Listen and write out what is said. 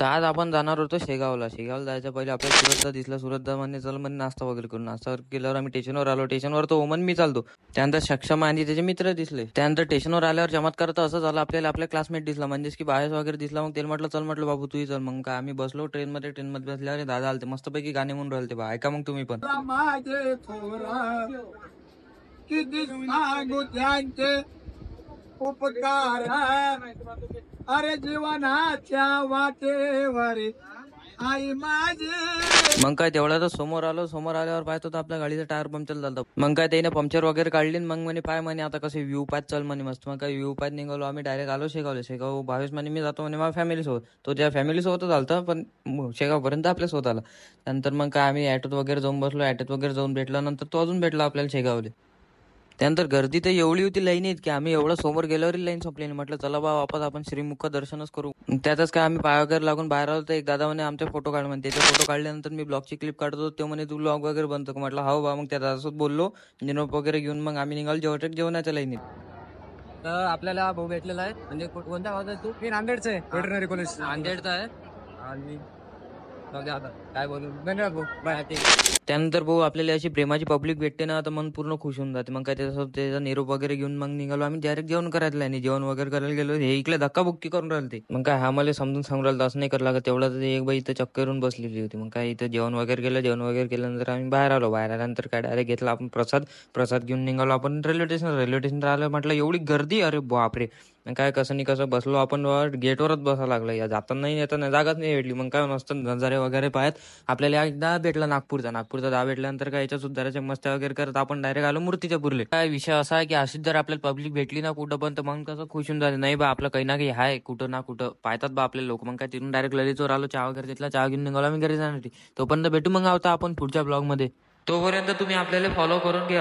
तर आज आपण जाणार होतो शेगावला. शेगावला जायच्या पहिले आपल्याला सुरतदा दिसला. सुरतदा म्हणे चल म्हणे नाश्ता वगैरे करू. नाश्ता वगैरे केल्यावर आम्ही स्टेशनवर आलो. स्टेशनवर तो ओमन मी चालतो. त्यानंतर सक्षम आणि त्याचे मित्र दिसले. त्यानंतर स्टेशनवर आल्यावर चमत्कार तर असं झालं आपल्याला आपला क्लासमेट दिसला म्हणजेच की बाहेर वगैरे दिसला. मग त्याला म्हटलं चल म्हटलं बाबू तूही चल. मग काय आम्ही बसलो ट्रेनमध्ये बसल्यावर दादा आलते मस्तपैकी गाणे म्हणून राहिले ते बा ऐका मग तुम्ही पण. माझे थोरा किती सांगू त्यांचे उपकार अरे जीवनाच्या वाटेवर आई माझे. मग काय तेवढ्यातच समोर आलो. समोर आल्यावर पाहतो तर आपल्या गाडीचं टायर पंक्चर झालं. मग काय त्याने पंक्चर वगैरे काढली. मग म्हणे पाय म्हणे आता कसे व्ह्यू पाच चल म्हणे मस्त. मग काय व्ह्यू पाच निघालो आम्ही डायरेक्ट आलो शेगावला. शेगाव भावेश म्हणे मी जातो म्हणे माझ्या फॅमिली सोबत. तो त्या फॅमिली सोबतच आलता पण शेगावपर्यंत आपल्या सोबत आला. त्यानंतर मग काय आम्ही ॲटोत वगैरे जाऊन बसलो. ॲटोत वगैरे जाऊन भेटल्यानंतर तो अजून भेटला आपल्याला शेगावले. त्यानंतर गर्दी तर एवढी होती लाईनीत की आम्ही एवढं समोर गेल्यावरही लाईन संपली नाही. म्हटलं चला बा वापस आपण श्रीमुख दर्शनच करू. त्यातच काय आम्ही पाय वगैरे लागून बाहेर आलो तर एक दादा म्हणे आमचे फोटो काढ म्हणे. त्याचे फोटो काढल्यानंतर मी ब्लॉगची क्लिप काढतो. तो म्हणे तू ब्लॉग वगैरे बनतो का. म्हटलं हो बा. मग त्या दादासोबत बोललो. निरोप वगैरे घेऊन मग आम्ही निघालो जेवणाच्या लाईनीत. तर आपल्याला भाऊ भेटलेला आहे. म्हणजे कोणत्या गावाचा आहे तू? मी नांदेडचा आहे. वेटरनरी कॉलेज नांदेडचा आहे. आणि आता काय बोलू धन्यवाद भाऊ बाय. त्यानंतर भाऊ आपल्याला अशी प्रेमाची पब्लिक भेटते ना तर मन पूर्ण खुश होऊन जाते. मग काय त्याच्यासोबत त्याचा निरोप वगैरे घेऊन मग निघालो आम्ही डायरेक्ट जेवण करायला. आणि जेवण वगैरे करायला गेलो. हे इकडे धक्काबुक्की करून राहिले ते. मग काय हा मला समजून सांगून राहिलं असं नाही करायला लागत. तेवढं एक बाई इथं चक्करून बसलेली होती. मग काय इथं जेवण वगैरे केलं. जेवण वगैरे केल्यानंतर आम्ही बाहेर आलो. बाहेर आल्यानंतर काय डायरेक्ट घेतला आपण प्रसाद घेऊन निघालो आपण रेल्वे स्टेशन आलं. म्हटलं एवढी गर्दी अरे बापरे. मग काय कसं नाही कसं बसलो आपण गेटवरच बसायला लागलं. या जाताना नाही येताना जागाच नाही भेटली. मग काय नसतं नजारे वगैरे पाहत आपल्याला एकदा भेटला नागपूरचा दहा भेटल्यानंतर काय याच्या सुधाराच्या मस्त्या वगैरे करत आपण डायरेक्ट आलो मूर्तीच्या पुरले. काय विषय असा आहे की अशीच जर आपल्याला पब्लिक भेटली ना कुठं पण तर मग कसं खुश होऊन झालं नाही बा आपलं काही ना काही आहे कुठं ना कुठं पाहतात बा आपले लोक. मग काय तिथून डायरेक्ट ललितवर आलो. चहा वगैरे घेतला. चहा घेऊन निघालो आम्ही घरी जाण्यासाठी. तोपर्यंत भेटू मग आता आपण पुढच्या ब्लॉग मध्ये. तोपर्यंत तुम्ही आपल्याला फॉलो करून घ्या.